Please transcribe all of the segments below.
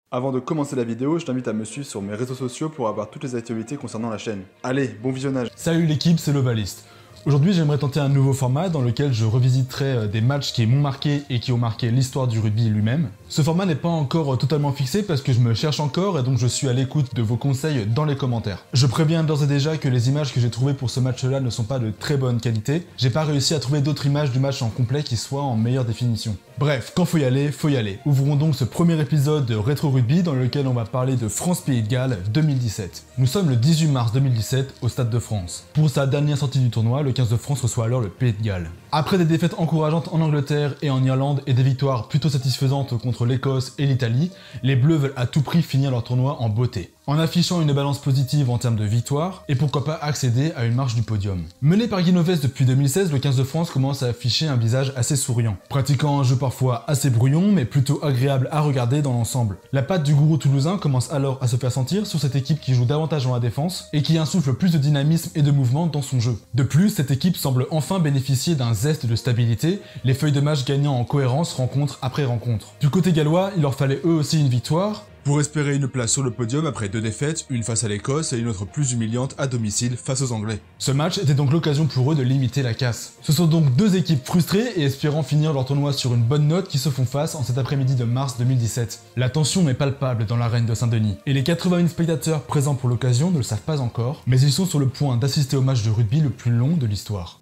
Avant de commencer la vidéo, je t'invite à me suivre sur mes réseaux sociaux pour avoir toutes les actualités concernant la chaîne. Allez, bon visionnage. Salut l'équipe, c'est l'Ovaliste. Aujourd'hui, j'aimerais tenter un nouveau format dans lequel je revisiterai des matchs qui m'ont marqué et qui ont marqué l'histoire du rugby lui-même. Ce format n'est pas encore totalement fixé parce que je me cherche encore et donc je suis à l'écoute de vos conseils dans les commentaires. Je préviens d'ores et déjà que les images que j'ai trouvées pour ce match-là ne sont pas de très bonne qualité. J'ai pas réussi à trouver d'autres images du match en complet qui soient en meilleure définition. Bref, quand faut y aller, faut y aller. Ouvrons donc ce premier épisode de Rétro Rugby dans lequel on va parler de France-Pays de Galles 2017. Nous sommes le 18 mars 2017 au Stade de France. Pour sa dernière sortie du tournoi, le 15 de France reçoit alors le Pays de Galles. Après des défaites encourageantes en Angleterre et en Irlande et des victoires plutôt satisfaisantes contre l'Écosse et l'Italie, les Bleus veulent à tout prix finir leur tournoi en beauté, en affichant une balance positive en termes de victoires et pourquoi pas accéder à une marche du podium. Mené par Guinoves depuis 2016, le 15 de France commence à afficher un visage assez souriant, pratiquant un jeu parfois assez brouillon mais plutôt agréable à regarder dans l'ensemble. La patte du gourou toulousain commence alors à se faire sentir sur cette équipe qui joue davantage dans la défense et qui insuffle plus de dynamisme et de mouvement dans son jeu. De plus, cette équipe semble enfin bénéficier d'un zeste de stabilité, les feuilles de match gagnant en cohérence rencontre après rencontre. Du côté gallois, il leur fallait eux aussi une victoire, pour espérer une place sur le podium après deux défaites, une face à l'Écosse et une autre plus humiliante à domicile face aux Anglais. Ce match était donc l'occasion pour eux de limiter la casse. Ce sont donc deux équipes frustrées et espérant finir leur tournoi sur une bonne note qui se font face en cet après-midi de mars 2017. La tension est palpable dans l'arène de Saint-Denis, et les 80 000 spectateurs présents pour l'occasion ne le savent pas encore, mais ils sont sur le point d'assister au match de rugby le plus long de l'histoire.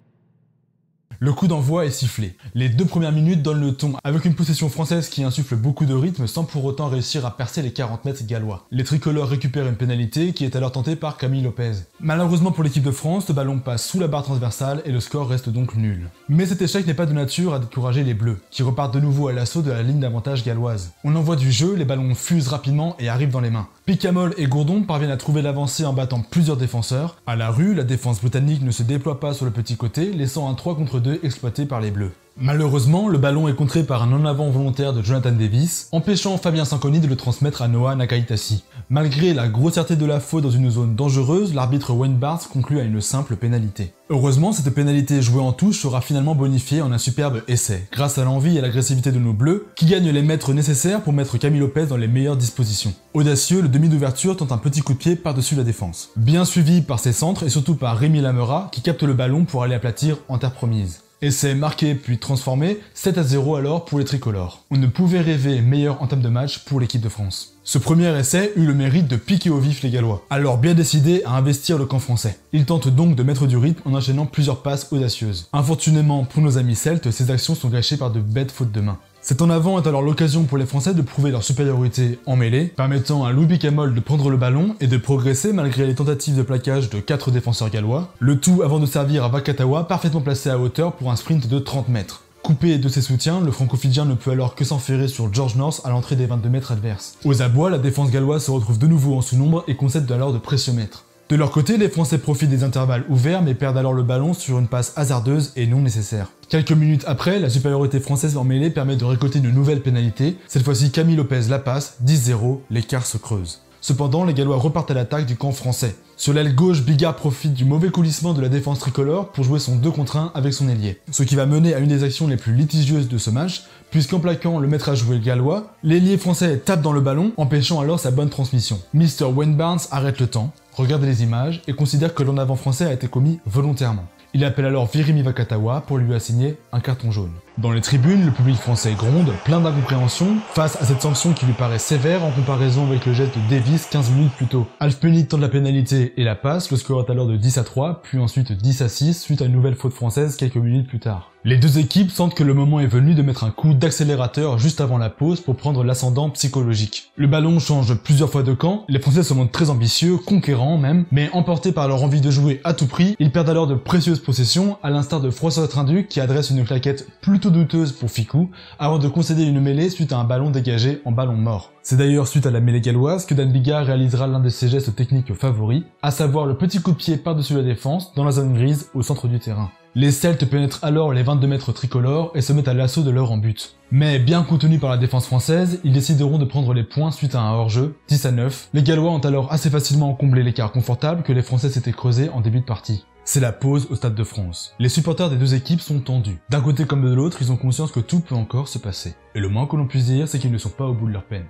Le coup d'envoi est sifflé. Les deux premières minutes donnent le ton, avec une possession française qui insuffle beaucoup de rythme sans pour autant réussir à percer les 40 mètres gallois. Les tricolores récupèrent une pénalité qui est alors tentée par Camille Lopez. Malheureusement pour l'équipe de France, le ballon passe sous la barre transversale et le score reste donc nul. Mais cet échec n'est pas de nature à décourager les Bleus, qui repartent de nouveau à l'assaut de la ligne d'avantage galloise. On envoie du jeu, les ballons fusent rapidement et arrivent dans les mains. Picamol et Gourdon parviennent à trouver l'avancée en battant plusieurs défenseurs. À la rue, la défense britannique ne se déploie pas sur le petit côté, laissant un 3 contre 2 exploité par les Bleus. Malheureusement, le ballon est contré par un en-avant volontaire de Jonathan Davis, empêchant Fabien Sanconi de le transmettre à Noah Nakaitasi. Malgré la grossièreté de la faute dans une zone dangereuse, l'arbitre Wayne Barnes conclut à une simple pénalité. Heureusement, cette pénalité jouée en touche sera finalement bonifiée en un superbe essai, grâce à l'envie et l'agressivité de nos Bleus, qui gagnent les mètres nécessaires pour mettre Camille Lopez dans les meilleures dispositions. Audacieux, le demi d'ouverture tente un petit coup de pied par-dessus la défense. Bien suivi par ses centres et surtout par Rémi Lamera, qui capte le ballon pour aller aplatir en terre promise. Essai marqué puis transformé, 7-0 alors pour les tricolores. On ne pouvait rêver meilleure entame de match pour l'équipe de France. Ce premier essai eut le mérite de piquer au vif les Gallois, alors bien décidés à investir le camp français. Ils tentent donc de mettre du rythme en enchaînant plusieurs passes audacieuses. Infortunément pour nos amis celtes, ces actions sont gâchées par de bêtes fautes de main. Cet en avant est alors l'occasion pour les Français de prouver leur supériorité en mêlée, permettant à Louis Picamol de prendre le ballon et de progresser malgré les tentatives de plaquage de 4 défenseurs gallois, le tout avant de servir à Vakatawa parfaitement placé à hauteur pour un sprint de 30 mètres. Coupé de ses soutiens, le franco-fidjien ne peut alors que s'enferrer sur George North à l'entrée des 22 mètres adverses. Aux abois, la défense galloise se retrouve de nouveau en sous-nombre et concède alors de précieux mètres. De leur côté, les Français profitent des intervalles ouverts mais perdent alors le ballon sur une passe hasardeuse et non nécessaire. Quelques minutes après, la supériorité française en mêlée permet de récolter une nouvelle pénalité. Cette fois-ci, Camille Lopez la passe, 10-0, l'écart se creuse. Cependant, les Gallois repartent à l'attaque du camp français. Sur l'aile gauche, Bigard profite du mauvais coulissement de la défense tricolore pour jouer son 2 contre 1 avec son ailier. Ce qui va mener à une des actions les plus litigieuses de ce match, puisqu'en plaquant le maître à jouer gallois, l'ailier français tape dans le ballon, empêchant alors sa bonne transmission. Mr. Wayne Barnes arrête le temps, regarde les images et considère que l'en avant français a été commis volontairement. Il appelle alors Virimi Vakatawa pour lui assigner un carton jaune. Dans les tribunes, le public français gronde, plein d'incompréhension, face à cette sanction qui lui paraît sévère en comparaison avec le geste de Davis 15 minutes plus tôt. Alf Penny tente la pénalité et la passe, le score est alors de 10-3, puis ensuite 10-6 suite à une nouvelle faute française quelques minutes plus tard. Les deux équipes sentent que le moment est venu de mettre un coup d'accélérateur juste avant la pause pour prendre l'ascendant psychologique. Le ballon change plusieurs fois de camp, les Français se montrent très ambitieux, conquérants même, mais emportés par leur envie de jouer à tout prix, ils perdent alors de précieuses possessions, à l'instar de François Trinduc qui adresse une claquette plutôt douteuse pour Ficou, avant de concéder une mêlée suite à un ballon dégagé en ballon mort. C'est d'ailleurs suite à la mêlée galloise que Dan Bigard réalisera l'un de ses gestes techniques favoris, à savoir le petit coup de pied par-dessus la défense dans la zone grise au centre du terrain. Les Celtes pénètrent alors les 22 mètres tricolores et se mettent à l'assaut de leur en-but. Mais bien contenus par la défense française, ils décideront de prendre les points suite à un hors-jeu, 10-9. Les Gallois ont alors assez facilement comblé l'écart confortable que les Français s'étaient creusé en début de partie. C'est la pause au Stade de France. Les supporters des deux équipes sont tendus. D'un côté comme de l'autre, ils ont conscience que tout peut encore se passer. Et le moins que l'on puisse dire, c'est qu'ils ne sont pas au bout de leur peine.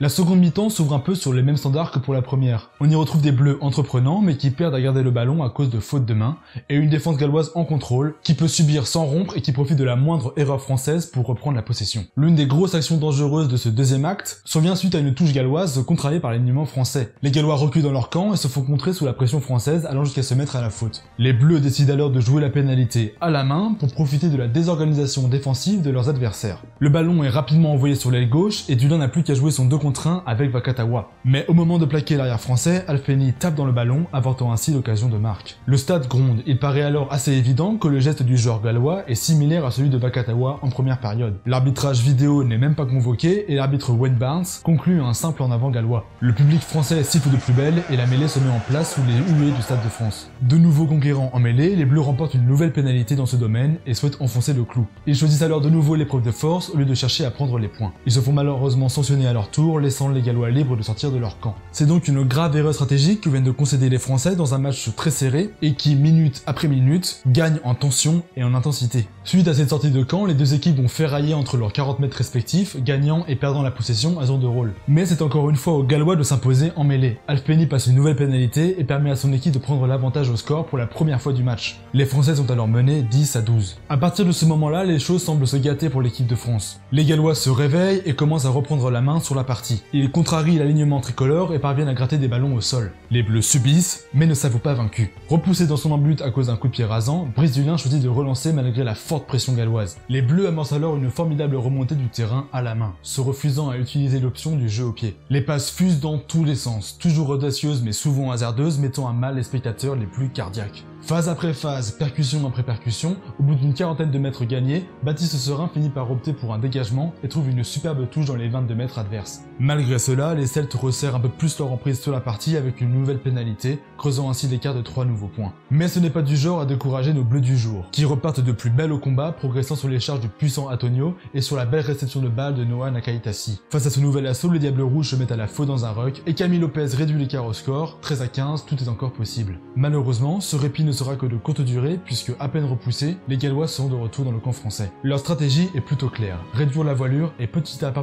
La seconde mi-temps s'ouvre un peu sur les mêmes standards que pour la première. On y retrouve des bleus entreprenants mais qui perdent à garder le ballon à cause de fautes de main, et une défense galloise en contrôle, qui peut subir sans rompre et qui profite de la moindre erreur française pour reprendre la possession. L'une des grosses actions dangereuses de ce deuxième acte survient suite à une touche galloise contrariée par l'alignement français. Les Gallois reculent dans leur camp et se font contrer sous la pression française allant jusqu'à se mettre à la faute. Les bleus décident alors de jouer la pénalité à la main pour profiter de la désorganisation défensive de leurs adversaires. Le ballon est rapidement envoyé sur l'aile gauche et Dulin n'a plus qu'à jouer son 2 contre 1 avec Vakatawa. Mais au moment de plaquer l'arrière français, Alfeni tape dans le ballon, avortant ainsi l'occasion de marque. Le stade gronde, il paraît alors assez évident que le geste du joueur gallois est similaire à celui de Vakatawa en première période. L'arbitrage vidéo n'est même pas convoqué et l'arbitre Wayne Barnes conclut un simple en avant gallois. Le public français siffle de plus belle et la mêlée se met en place sous les huées du Stade de France. De nouveaux conquérants en mêlée, les Bleus remportent une nouvelle pénalité dans ce domaine et souhaitent enfoncer le clou. Ils choisissent alors de nouveau l'épreuve de force au lieu de chercher à prendre les points. Ils se font malheureusement sanctionner à leur tour, laissant les Gallois libres de sortir de leur camp. C'est donc une grave erreur stratégique que viennent de concéder les Français dans un match très serré et qui, minute après minute, gagne en tension et en intensité. Suite à cette sortie de camp, les deux équipes vont ferrailler entre leurs 40 mètres respectifs, gagnant et perdant la possession à tour de rôle. Mais c'est encore une fois aux Gallois de s'imposer en mêlée. Alfeni passe une nouvelle pénalité et permet à son équipe de prendre l'avantage au score pour la première fois du match. Les Français sont alors menés 10-12. À partir de ce moment-là, les choses semblent se gâter pour l'équipe de France. Les Gallois se réveillent et commencent à reprendre la main sur la partie. Ils contrarient l'alignement tricolore et parviennent à gratter des ballons au sol. Les Bleus subissent, mais ne s'avouent pas vaincus. Repoussé dans son embut à cause d'un coup de pied rasant, Brice Dulin choisit de relancer malgré la forte pression galloise. Les Bleus amorcent alors une formidable remontée du terrain à la main, se refusant à utiliser l'option du jeu au pied. Les passes fusent dans tous les sens, toujours audacieuses mais souvent hasardeuses, mettant à mal les spectateurs les plus cardiaques. Phase après phase, percussion après percussion, au bout d'une quarantaine de mètres gagnés, Baptiste Serin finit par opter pour un dégagement et trouve une superbe touche dans les 22 mètres adverses. Malgré cela, les Celtes resserrent un peu plus leur emprise sur la partie avec une nouvelle pénalité, creusant ainsi l'écart de 3 nouveaux points. Mais ce n'est pas du genre à décourager nos Bleus du jour, qui repartent de plus belle au combat, progressant sur les charges du puissant Antonio et sur la belle réception de balle de Noah Nakaitasi. Face à ce nouvel assaut, les Diables Rouges se mettent à la faute dans un ruck et Camille Lopez réduit l'écart au score, 13-15, tout est encore possible. Malheureusement, ce répit ne sera que de courte durée puisque, à peine repoussés, les Gallois seront de retour dans le camp français. Leur stratégie est plutôt claire, réduire la voilure et petit à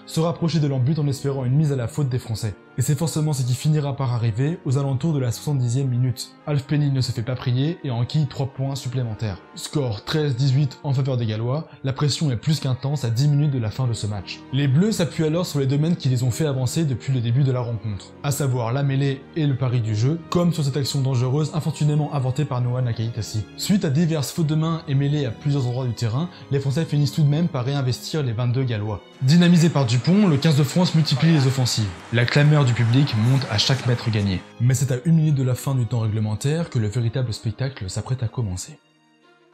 se rapprocher de leur but en espérant une mise à la faute des Français. Et c'est forcément ce qui finira par arriver aux alentours de la 70e minute. Alfeni ne se fait pas prier et enquille 3 points supplémentaires. Score 13-18 en faveur des Gallois, la pression est plus qu'intense à 10 minutes de la fin de ce match. Les Bleus s'appuient alors sur les domaines qui les ont fait avancer depuis le début de la rencontre, à savoir la mêlée et le pari du jeu, comme sur cette action dangereuse infortunément inventée par Noah Nakaitasi. Suite à diverses fautes de main et mêlées à plusieurs endroits du terrain, les Français finissent tout de même par réinvestir les 22 Gallois. Dynamisé par Dupont, le 15 de France multiplie les offensives. La clameur du public monte à chaque mètre gagné. Mais c'est à 1 minute de la fin du temps réglementaire que le véritable spectacle s'apprête à commencer.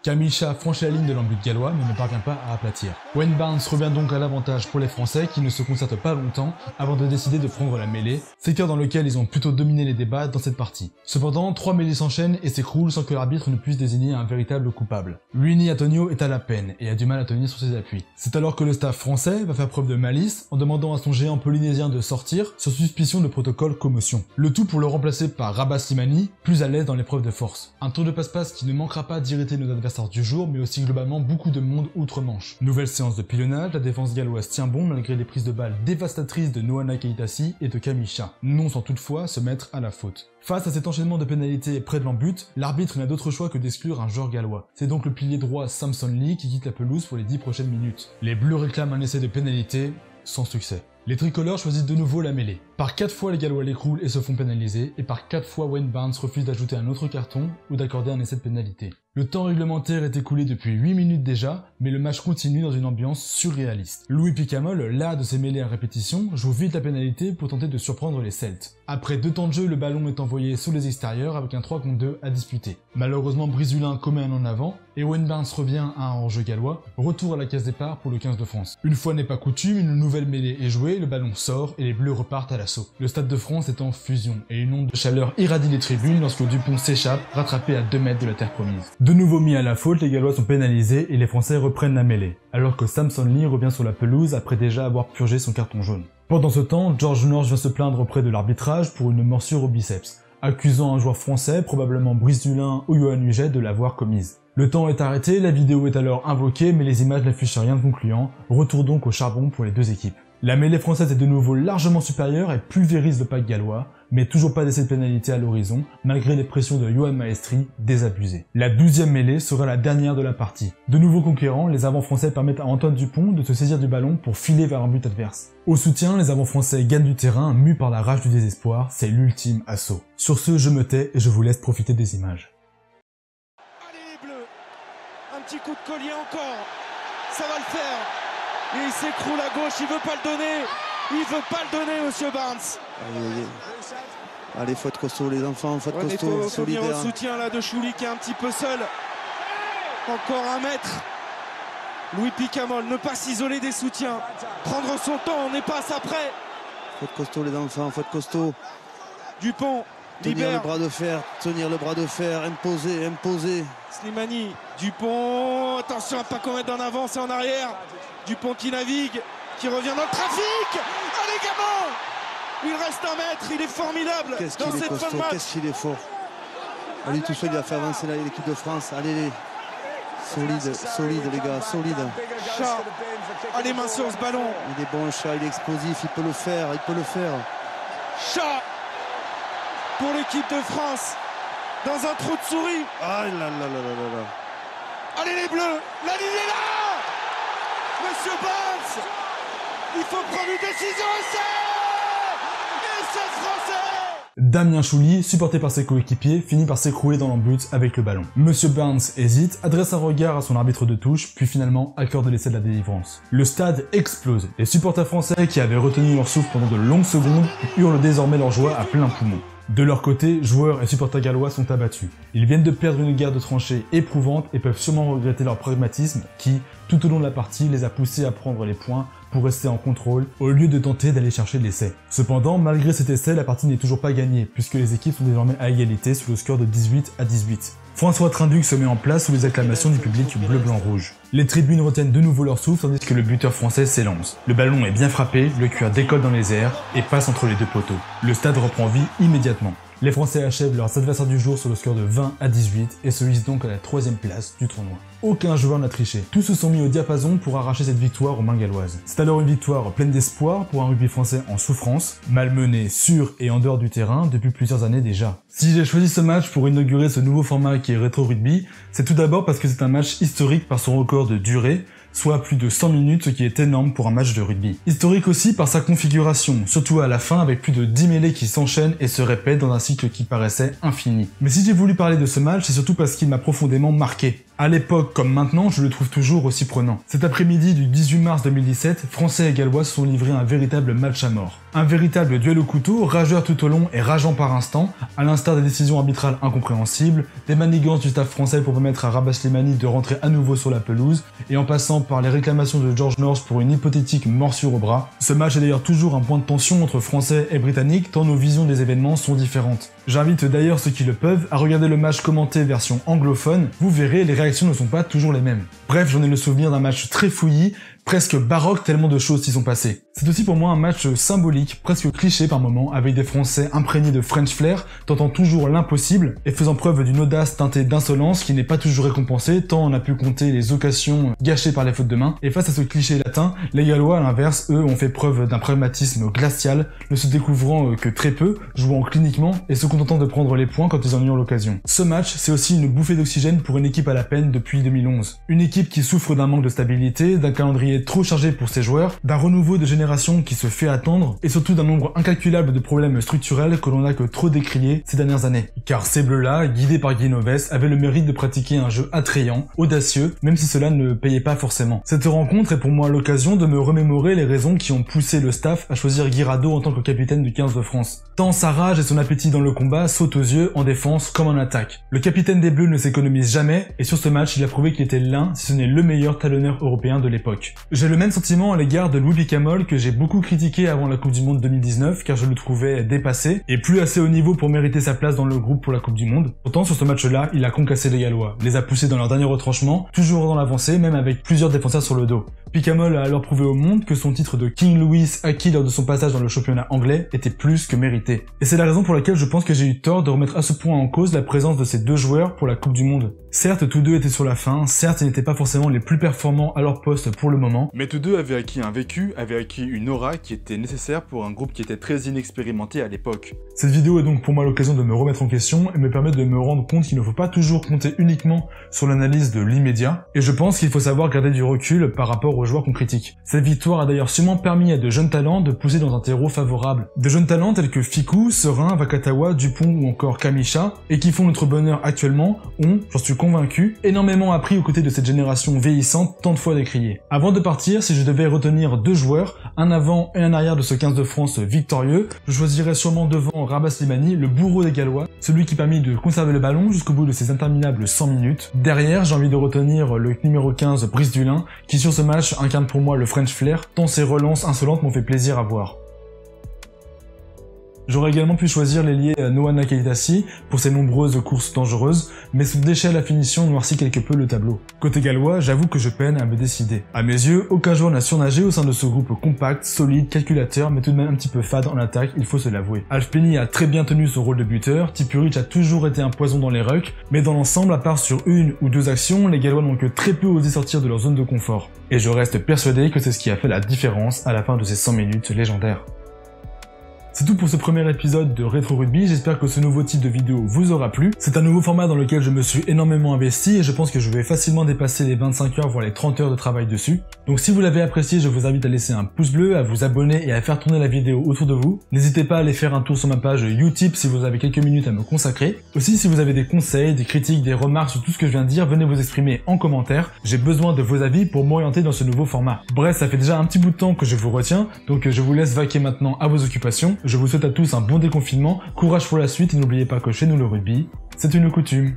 Kamisha franchit la ligne de l'embut gallois mais ne parvient pas à aplatir. Wayne Barnes revient donc à l'avantage pour les Français qui ne se concertent pas longtemps avant de décider de prendre la mêlée, secteur dans lequel ils ont plutôt dominé les débats dans cette partie. Cependant, 3 mêlées s'enchaînent et s'écroulent sans que l'arbitre ne puisse désigner un véritable coupable. Luini Antonio est à la peine et a du mal à tenir sur ses appuis. C'est alors que le staff français va faire preuve de malice en demandant à son géant polynésien de sortir sur suspicion de protocole commotion. Le tout pour le remplacer par Rabah Slimani, plus à l'aise dans l'épreuve de force. Un tour de passe-passe qui ne manquera pas d'irriter nos adversaires du jour, mais aussi globalement beaucoup de monde outre-Manche. Nouvelle séance de pilonnage, la défense galloise tient bon malgré les prises de balles dévastatrices de Noah Nakaitasi et de Kamisha, non sans toutefois se mettre à la faute. Face à cet enchaînement de pénalités près de l'embut, l'arbitre n'a d'autre choix que d'exclure un joueur gallois. C'est donc le pilier droit Samson Lee qui quitte la pelouse pour les 10 prochaines minutes. Les Bleus réclament un essai de pénalité, sans succès. Les tricolores choisissent de nouveau la mêlée. Par 4 fois les Gallois l'écroulent et se font pénaliser, et par 4 fois Wayne Barnes refuse d'ajouter un autre carton ou d'accorder un essai de pénalité. Le temps réglementaire est écoulé depuis 8 minutes déjà, mais le match continue dans une ambiance surréaliste. Louis Picamol, las de ses mêlées à répétition, joue vite la pénalité pour tenter de surprendre les Celtes. Après 2 temps de jeu, le ballon est envoyé sous les extérieurs avec un 3 contre 2 à disputer. Malheureusement, Brice Dulin commet un en avant, et Wayne Barnes revient à un hors-jeu gallois, retour à la case départ pour le 15 de France. Une fois n'est pas coutume, une nouvelle mêlée est jouée, le ballon sort et les Bleus repartent à l'assaut. Le Stade de France est en fusion, et une onde de chaleur irradie les tribunes lorsque Dupont s'échappe, rattrapé à 2 mètres de la terre promise. De nouveau mis à la faute, les Gallois sont pénalisés et les Français reprennent la mêlée, alors que Samson Lee revient sur la pelouse après déjà avoir purgé son carton jaune. Pendant ce temps, George Norge vient se plaindre auprès de l'arbitrage pour une morsure au biceps, accusant un joueur français, probablement Brice Dulin ou Johan Huget, de l'avoir commise. Le temps est arrêté, la vidéo est alors invoquée, mais les images n'affichent rien de concluant. Retour donc au charbon pour les deux équipes. La mêlée française est de nouveau largement supérieure et pulvérise le pack gallois, mais toujours pas d'essai de pénalité à l'horizon, malgré les pressions de Yoann Maestri désabusées. La 12e mêlée sera la dernière de la partie. De nouveaux conquérants, les avants français permettent à Antoine Dupont de se saisir du ballon pour filer vers un but adverse. Au soutien, les avants français gagnent du terrain, mus par la rage du désespoir, c'est l'ultime assaut. Sur ce, je me tais et je vous laisse profiter des images. Allez les bleus, un petit coup de collier encore, ça va le faire. Et il s'écroule à gauche, il veut pas le donner. Il veut pas le donner, monsieur Barnes. Allez, faut être costaud les enfants, faut être costaud, solidaire. Faut venir au soutien là de Chouli qui est un petit peu seul. Encore un mètre. Louis Picamol, ne pas s'isoler des soutiens. Prendre son temps, on n'est pas après. Faut être costaud les enfants, faut être costaud. Dupont, tenir libère. le bras de fer, tenir le bras de fer, imposer, imposer. Slimani, Dupont, attention à pas qu'on mette en avant, c'est en arrière. Dupont qui navigue, qui revient dans le trafic. Allez gamin, il reste un mètre, il est formidable dans cette fin de match. Qu'est-ce qu'il est fort. Allez tout seul, il a fait avancer l'équipe de France. Allez, solide les gars, solide. Chat a les mains sur ce ballon. Il est bon Chat, il est explosif, il peut le faire, Chat pour l'équipe de France dans un trou de souris. Ah là là. Allez les bleus, la ligne est là. Monsieur Barnes, il faut prendre une décision et c'est français. Damien Chouli, supporté par ses coéquipiers, finit par s'écrouler dans l'embut avec le ballon. Monsieur Barnes hésite, adresse un regard à son arbitre de touche, puis finalement accorde l'essai de la délivrance. Le stade explose. Les supporters français qui avaient retenu leur souffle pendant de longues secondes hurlent désormais leur joie à plein poumon. De leur côté, joueurs et supporters gallois sont abattus. Ils viennent de perdre une guerre de tranchées éprouvante et peuvent sûrement regretter leur pragmatisme qui, tout au long de la partie, les a poussés à prendre les points pour rester en contrôle au lieu de tenter d'aller chercher l'essai. Cependant, malgré cet essai, la partie n'est toujours pas gagnée puisque les équipes sont désormais à égalité sur le score de 18-18. François Trinduc se met en place sous les acclamations du public bleu-blanc-rouge. Les tribunes retiennent de nouveau leur souffle tandis que le buteur français s'élance. Le ballon est bien frappé, le cuir décolle dans les airs et passe entre les deux poteaux. Le stade reprend vie immédiatement. Les Français achèvent leurs adversaires du jour sur le score de 20-18 et se hissent donc à la 3e place du tournoi. Aucun joueur n'a triché. Tous se sont mis au diapason pour arracher cette victoire aux mains galloises. C'est alors une victoire pleine d'espoir pour un rugby français en souffrance, malmené sur et en dehors du terrain depuis plusieurs années déjà. Si j'ai choisi ce match pour inaugurer ce nouveau format qui est Rétro Rugby, c'est tout d'abord parce que c'est un match historique par son record de durée, soit plus de 100 minutes, ce qui est énorme pour un match de rugby. Historique aussi par sa configuration, surtout à la fin avec plus de 10 mêlées qui s'enchaînent et se répètent dans un cycle qui paraissait infini. Mais si j'ai voulu parler de ce match, c'est surtout parce qu'il m'a profondément marqué. À l'époque comme maintenant, je le trouve toujours aussi prenant. Cet après-midi du 18 mars 2017, Français et Gallois se sont livrés un véritable match à mort. Un véritable duel au couteau, rageur tout au long et rageant par instant, à l'instar des décisions arbitrales incompréhensibles, des manigances du staff français pour permettre à Rabah Slimani de rentrer à nouveau sur la pelouse, et en passant par les réclamations de George North pour une hypothétique morsure au bras. Ce match est d'ailleurs toujours un point de tension entre Français et Britanniques, tant nos visions des événements sont différentes. J'invite d'ailleurs ceux qui le peuvent à regarder le match commenté version anglophone, vous verrez, les réactions ne sont pas toujours les mêmes. Bref, j'en ai le souvenir d'un match très fouillis, presque baroque tellement de choses s'y sont passées. C'est aussi pour moi un match symbolique, presque cliché par moments, avec des Français imprégnés de French flair, tentant toujours l'impossible et faisant preuve d'une audace teintée d'insolence qui n'est pas toujours récompensée, tant on a pu compter les occasions gâchées par les fautes de main. Et face à ce cliché latin, les Gallois à l'inverse, eux, ont fait preuve d'un pragmatisme glacial, ne se découvrant que très peu, jouant cliniquement et se contentant de prendre les points quand ils en eurent l'occasion. Ce match, c'est aussi une bouffée d'oxygène pour une équipe à la peine depuis 2011. Une équipe qui souffre d'un manque de stabilité, d'un calendrier trop chargé pour ses joueurs, d'un renouveau de génération qui se fait attendre, et surtout d'un nombre incalculable de problèmes structurels que l'on n'a que trop décriés ces dernières années. Car ces bleus-là, guidés par Guy Novès, avaient le mérite de pratiquer un jeu attrayant, audacieux, même si cela ne payait pas forcément. Cette rencontre est pour moi l'occasion de me remémorer les raisons qui ont poussé le staff à choisir Guiradeau en tant que capitaine du 15 de France. Tant sa rage et son appétit dans le combat sautent aux yeux en défense comme en attaque. Le capitaine des Bleus ne s'économise jamais, et sur ce match, il a prouvé qu'il était l'un, si ce n'est le meilleur talonneur européen de l'époque. J'ai le même sentiment à l'égard de Louis Picamol que j'ai beaucoup critiqué avant la Coupe du Monde 2019 car je le trouvais dépassé et plus assez haut niveau pour mériter sa place dans le groupe pour la Coupe du Monde. Pourtant sur ce match-là, il a concassé les Gallois, les a poussés dans leur dernier retranchement, toujours dans l'avancée, même avec plusieurs défenseurs sur le dos. Picamol a alors prouvé au monde que son titre de King Louis acquis lors de son passage dans le championnat anglais était plus que mérité. Et c'est la raison pour laquelle je pense que j'ai eu tort de remettre à ce point en cause la présence de ces deux joueurs pour la Coupe du Monde. Certes, tous deux étaient sur la fin, certes, ils n'étaient pas forcément les plus performants à leur poste pour le moment, moment. Mais tous deux avaient acquis un vécu, avaient acquis une aura qui était nécessaire pour un groupe qui était très inexpérimenté à l'époque. Cette vidéo est donc pour moi l'occasion de me remettre en question et me permettre de me rendre compte qu'il ne faut pas toujours compter uniquement sur l'analyse de l'immédiat. Et je pense qu'il faut savoir garder du recul par rapport aux joueurs qu'on critique. Cette victoire a d'ailleurs sûrement permis à de jeunes talents de pousser dans un terreau favorable. De jeunes talents tels que Fickou, Serein, Vakatawa, Dupont ou encore Kamisha, et qui font notre bonheur actuellement, ont, j'en suis convaincu, énormément appris aux côtés de cette génération vieillissante tant de fois décriée. Avant de partir, si je devais retenir deux joueurs, un avant et un arrière de ce 15 de France victorieux, je choisirais sûrement devant Rabat Slimani, le bourreau des Gallois, celui qui permit de conserver le ballon jusqu'au bout de ses interminables 100 minutes. Derrière, j'ai envie de retenir le numéro 15, Brice Dulin, qui sur ce match incarne pour moi le French Flair, tant ses relances insolentes m'ont fait plaisir à voir. J'aurais également pu choisir l'ailier Noah Nakaitassi pour ses nombreuses courses dangereuses, mais son déchet à la finition noircit quelque peu le tableau. Côté gallois, j'avoue que je peine à me décider. À mes yeux, aucun joueur n'a surnagé au sein de ce groupe compact, solide, calculateur, mais tout de même un petit peu fade en attaque, il faut se l'avouer. Alf Penny a très bien tenu son rôle de buteur, Tipuric a toujours été un poison dans les rucks, mais dans l'ensemble, à part sur une ou deux actions, les Gallois n'ont que très peu osé sortir de leur zone de confort. Et je reste persuadé que c'est ce qui a fait la différence à la fin de ces 100 minutes légendaires. C'est tout pour ce premier épisode de Rétro Rugby, j'espère que ce nouveau type de vidéo vous aura plu. C'est un nouveau format dans lequel je me suis énormément investi et je pense que je vais facilement dépasser les 25 heures voire les 30 heures de travail dessus. Donc si vous l'avez apprécié, je vous invite à laisser un pouce bleu, à vous abonner et à faire tourner la vidéo autour de vous. N'hésitez pas à aller faire un tour sur ma page Utip si vous avez quelques minutes à me consacrer. Aussi si vous avez des conseils, des critiques, des remarques sur tout ce que je viens de dire, venez vous exprimer en commentaire. J'ai besoin de vos avis pour m'orienter dans ce nouveau format. Bref, ça fait déjà un petit bout de temps que je vous retiens, donc je vous laisse vaquer maintenant à vos occupations. Je vous souhaite à tous un bon déconfinement, courage pour la suite et n'oubliez pas que chez nous le rugby, c'est une coutume.